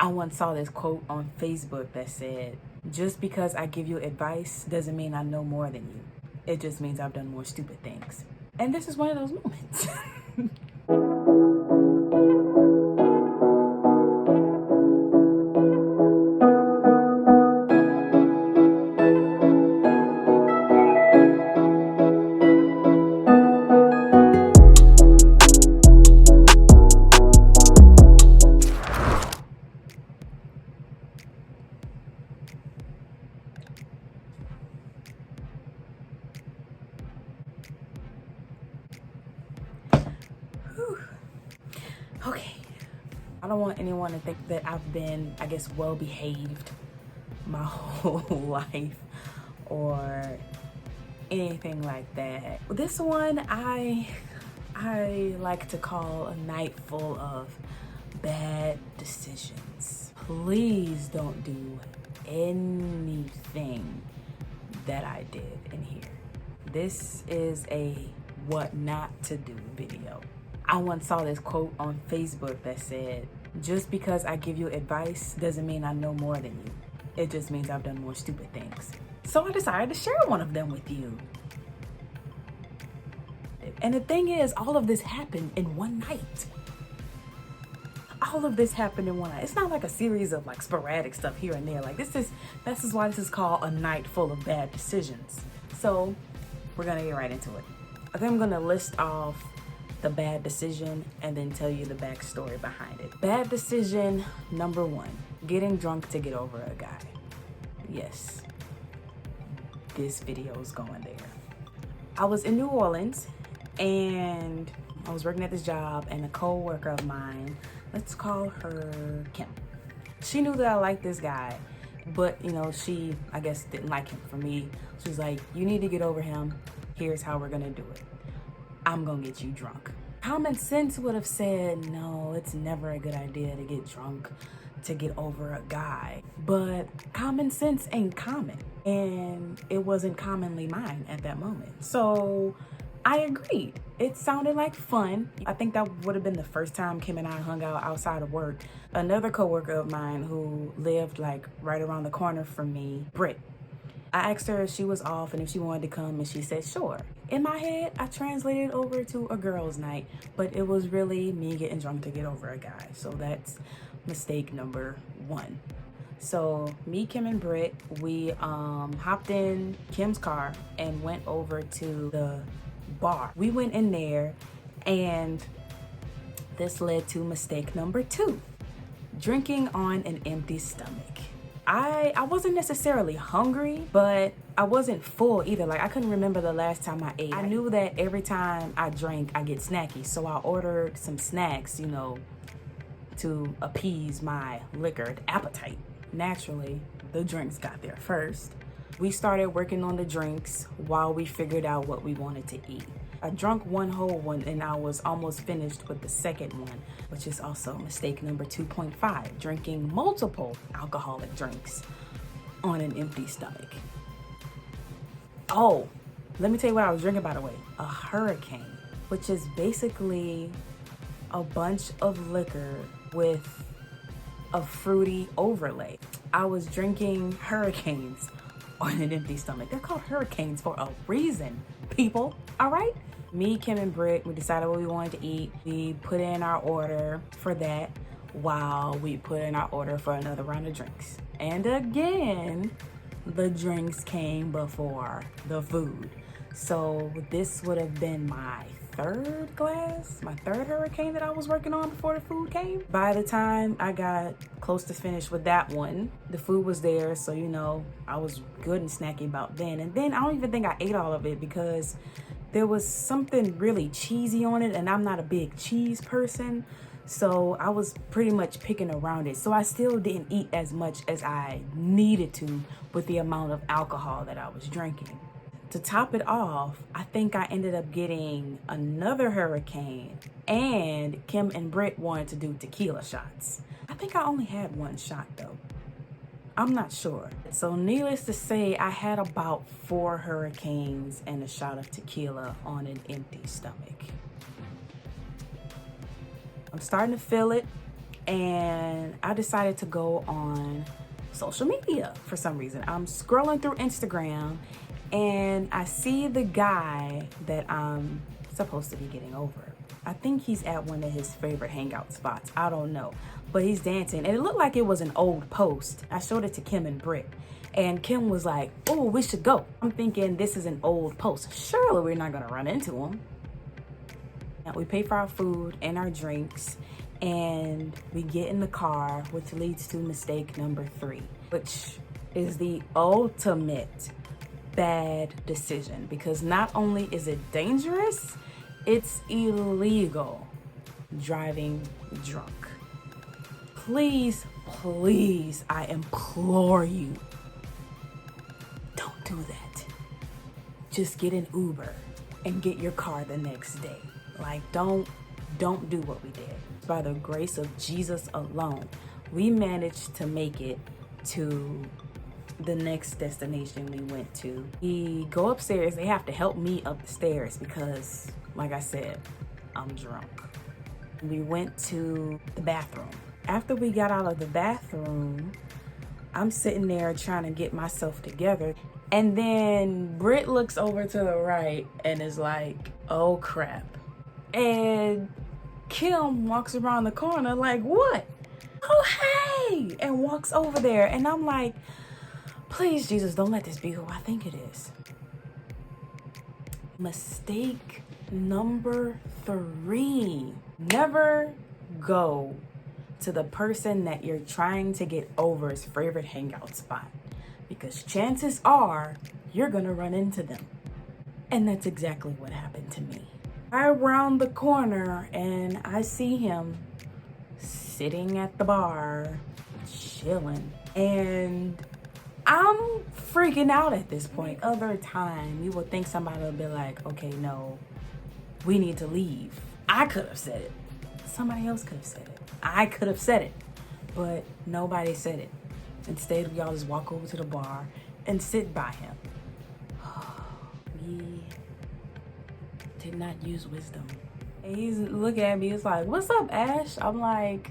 I once saw this quote on Facebook that said, just because I give you advice doesn't mean I know more than you. It just means I've done more stupid things. And this is one of those moments. Okay. I don't want anyone to think that I've been, I guess, well behaved my whole life or anything like that. This one I like to call a night full of bad decisions. Please don't do anything that I did in here. This is a what not to do video. I once saw this quote on Facebook that said, just because I give you advice doesn't mean I know more than you. It just means I've done more stupid things. So I decided to share one of them with you. And the thing is, all of this happened in one night. All of this happened in one night. It's not like a series of like sporadic stuff here and there. Like this is why this is called a night full of bad decisions. So we're gonna get right into it. I think I'm gonna list off the bad decision and then tell you the backstory behind it. Bad decision number 1, getting drunk to get over a guy. Yes, this video is going there. I was in New Orleans and I was working at this job, and a co-worker of mine, let's call her Kim. She knew that I liked this guy, but you know, she, I guess, didn't like him. For me, she's like, you need to get over him. Here's how we're gonna do it. I'm gonna get you drunk. Common sense would have said, no, it's never a good idea to get drunk to get over a guy. But common sense ain't common, and it wasn't commonly mine at that moment. So I agreed. It sounded like fun. I think that would have been the first time Kim and I hung out outside of work. Another coworker of mine who lived like right around the corner from me, Britt, I asked her if she was off and if she wanted to come, and she said sure. In my head, I translated over to a girls' night, but it was really me getting drunk to get over a guy. So that's mistake number 1. So me, Kim, and Britt, we hopped in Kim's car and went over to the bar. We went in there, and this led to mistake number 2, drinking on an empty stomach. I wasn't necessarily hungry, but I wasn't full either. Like, I couldn't remember the last time I ate. I knew that every time I drank, I get snacky. So I ordered some snacks, you know, to appease my liquored appetite. Naturally, the drinks got there first. We started working on the drinks while we figured out what we wanted to eat. I drank one whole one and I was almost finished with the second one, which is also mistake number 2.5, drinking multiple alcoholic drinks on an empty stomach. Oh, let me tell you what I was drinking, by the way. A Hurricane, which is basically a bunch of liquor with a fruity overlay. I was drinking Hurricanes on an empty stomach. They're called Hurricanes for a reason, people, all right? Me, Kim, and Britt, we decided what we wanted to eat. We put in our order for that while we put in our order for another round of drinks. And again, the drinks came before the food. So this would have been my third Hurricane that I was working on before the food came. By the time I got close to finish with that one, the food was there, so you know, I was good and snacky about then. And then I don't even think I ate all of it because there was something really cheesy on it, and I'm not a big cheese person, so I was pretty much picking around it. So I still didn't eat as much as I needed to with the amount of alcohol that I was drinking. To top it off, I think I ended up getting another Hurricane, and Kim and Britt wanted to do tequila shots. I think I only had one shot though. I'm not sure. So needless to say, I had about 4 Hurricanes and a shot of tequila on an empty stomach. I'm starting to feel it. and I decided to go on social media for some reason. I'm scrolling through Instagram and I see the guy that I'm supposed to be getting over. I think he's at one of his favorite hangout spots. I don't know, but he's dancing and it looked like it was an old post. I showed it to Kim and Britt and Kim was like, oh, we should go. I'm thinking this is an old post. Surely we're not gonna run into him. We pay for our food and our drinks and we get in the car, which leads to mistake number 3, which is the ultimate bad decision because not only is it dangerous, it's illegal driving drunk. Please, please, I implore you, don't do that. Just get an Uber and get your car the next day. Like, don't do what we did. By the grace of Jesus alone, we managed to make it to the next destination we went to. We go upstairs. They have to help me up the stairs because, like I said, I'm drunk. We went to the bathroom. After we got out of the bathroom, I'm sitting there trying to get myself together. And then Britt looks over to the right and is like, oh crap. And Kim walks around the corner like, what? Oh, hey! And walks over there. And I'm like, please, Jesus, don't let this be who I think it is. Mistake number 3. Never go to the person that you're trying to get over's favorite hangout spot because chances are you're gonna run into them. And that's exactly what happened to me. I round the corner and I see him sitting at the bar, chilling. And I'm freaking out at this point. Other time, you would think somebody would be like, okay, no, we need to leave. I could have said it. Somebody else could have said it. I could have said it, but nobody said it. Instead, we all just walk over to the bar and sit by him. We did not use wisdom. And he's looking at me, he's like, what's up, Ash? I'm like,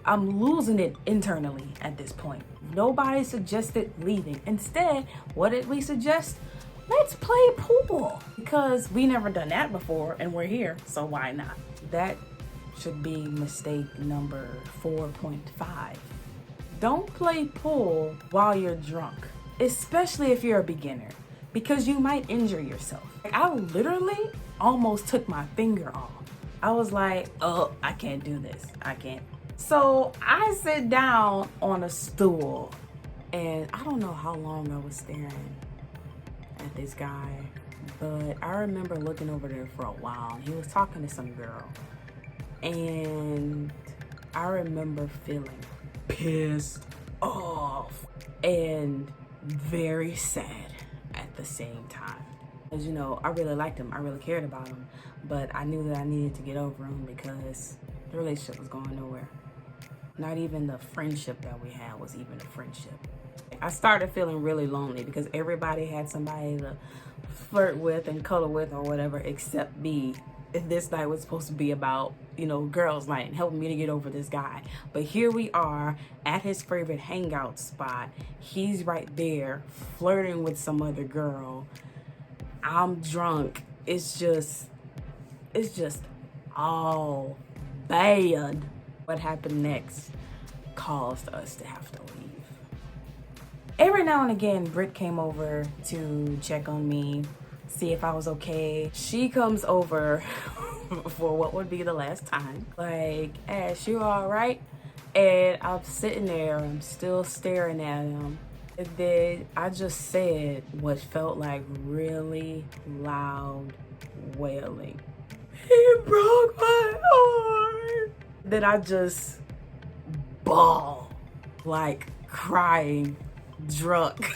I'm losing it internally at this point. Nobody suggested leaving. Instead, what did we suggest? Let's play pool. Because we never done that before and we're here, so why not? That should be mistake number 4.5. Don't play pool while you're drunk, especially if you're a beginner, because you might injure yourself. I literally almost took my finger off. I was like, oh, I can't do this. I can't. So I sit down on a stool and I don't know how long I was staring at this guy, but I remember looking over there for a while. He was talking to some girl and I remember feeling pissed off and very sad at the same time. As you know, I really liked him. I really cared about him, but I knew that I needed to get over him because the relationship was going nowhere. Not even the friendship that we had was even a friendship. I started feeling really lonely because everybody had somebody to flirt with and cuddle with or whatever except me. This night was supposed to be about, you know, girls' night and helping me to get over this guy. But here we are at his favorite hangout spot. He's right there flirting with some other girl. I'm drunk. It's just all bad. What happened next caused us to have to leave. Every now and again, Britt came over to check on me, see if I was okay. She comes over for what would be the last time. Like, Ash, you all right? And I'm sitting there, I'm still staring at him. And then I just said what felt like really loud wailing. He broke my heart. Then I just bawl, like crying, drunk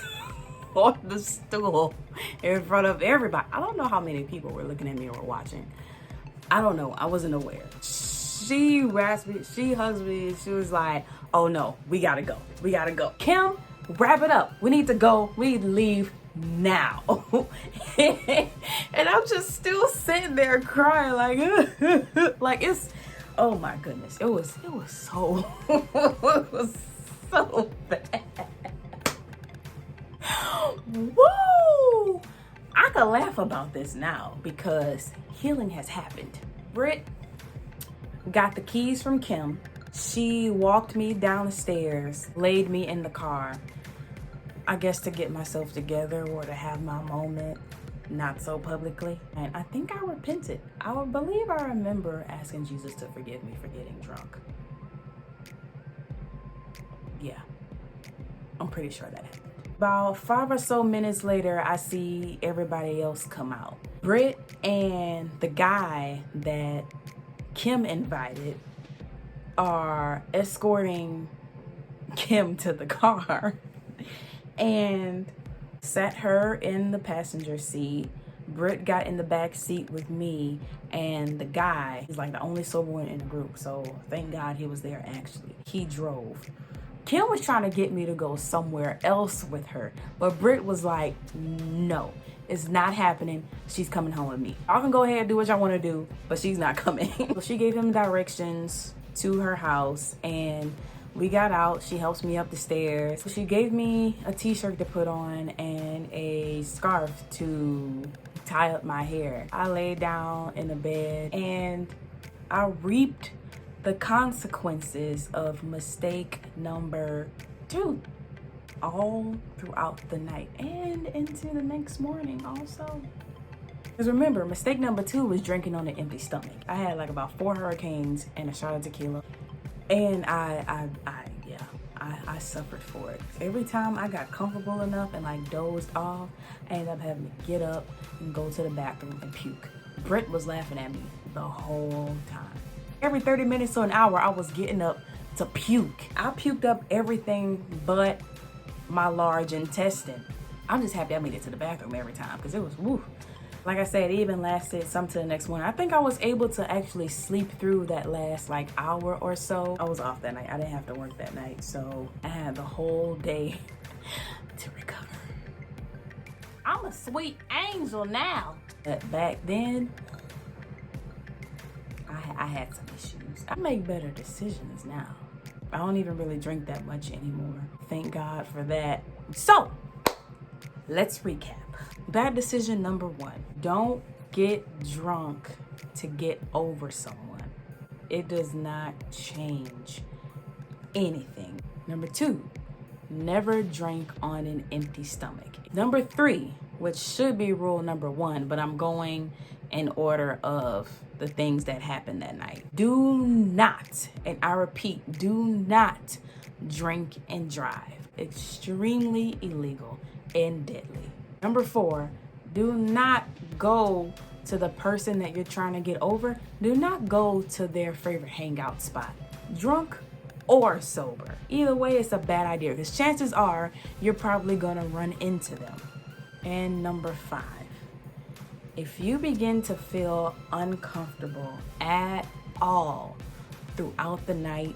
on the stool in front of everybody. I don't know how many people were looking at me or were watching. I don't know. I wasn't aware. She rasped me. She hugs me. She was like, oh no, we gotta go. We gotta go. Kim, wrap it up. We need to go. We need to leave now. And I'm just still sitting there crying like like it's, oh my goodness, it was so it was so bad. Woo! I could laugh about this now because healing has happened. Britt got the keys from Kim. She walked me down the stairs, laid me in the car, I guess to get myself together or to have my moment, not so publicly. And I think I repented. I believe I remember asking Jesus to forgive me for getting drunk. Yeah, I'm pretty sure that happened. About 5 or so minutes later, I see everybody else come out. Britt and the guy that Kim invited are escorting Kim to the car and sat her in the passenger seat. Britt got in the back seat with me, and the guy, he's like the only sober one in the group, so thank God he was there actually. He drove. Kim was trying to get me to go somewhere else with her, but Britt was like, no, it's not happening. She's coming home with me. Y'all can go ahead and do what y'all want to do, but she's not coming. So she gave him directions to her house, and we got out. She helps me up the stairs. She gave me a t-shirt to put on and a scarf to tie up my hair. I laid down in the bed and I reaped the consequences of mistake number 2 all throughout the night and into the next morning also. Because remember, mistake number 2 was drinking on an empty stomach. I had like about 4 hurricanes and a shot of tequila, and I suffered for it. Every time I got comfortable enough and like dozed off, I ended up having to get up and go to the bathroom and puke. Britt was laughing at me the whole time. Every 30 minutes to an hour, I was getting up to puke. I puked up everything but my large intestine. I'm just happy I made it to the bathroom every time because it was woo. Like I said, it even lasted some to the next morning. I think I was able to actually sleep through that last like hour or so. I was off that night. I didn't have to work that night, so I had the whole day to recover. I'm a sweet angel now. But back then, I had some issues. I make better decisions now. I don't even really drink that much anymore. Thank God for that. So, let's recap. Bad decision number 1. Don't get drunk to get over someone. It does not change anything. Number 2, never drink on an empty stomach. Number 3, which should be rule number 1, but I'm going in order of the things that happened that night. Do not, and I repeat, do not drink and drive. Extremely illegal and deadly. Number 4, do not go to the person that you're trying to get over. Do not go to their favorite hangout spot, drunk or sober. Either way, it's a bad idea because chances are you're probably gonna run into them. And number 5, if you begin to feel uncomfortable at all throughout the night,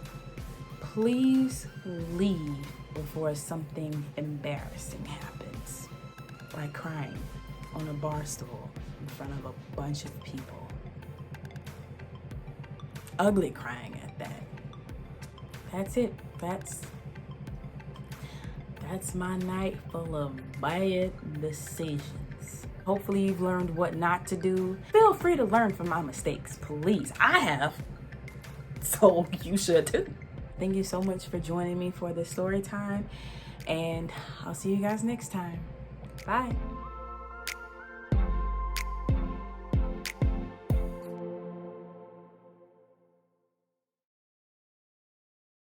please leave before something embarrassing happens, like crying on a bar stool in front of a bunch of people. Ugly crying at that. That's it. That's my night full of bad decisions. Hopefully you've learned what not to do. Feel free to learn from my mistakes, please. I have, so you should too. Thank you so much for joining me for this story time, and I'll see you guys next time. Bye.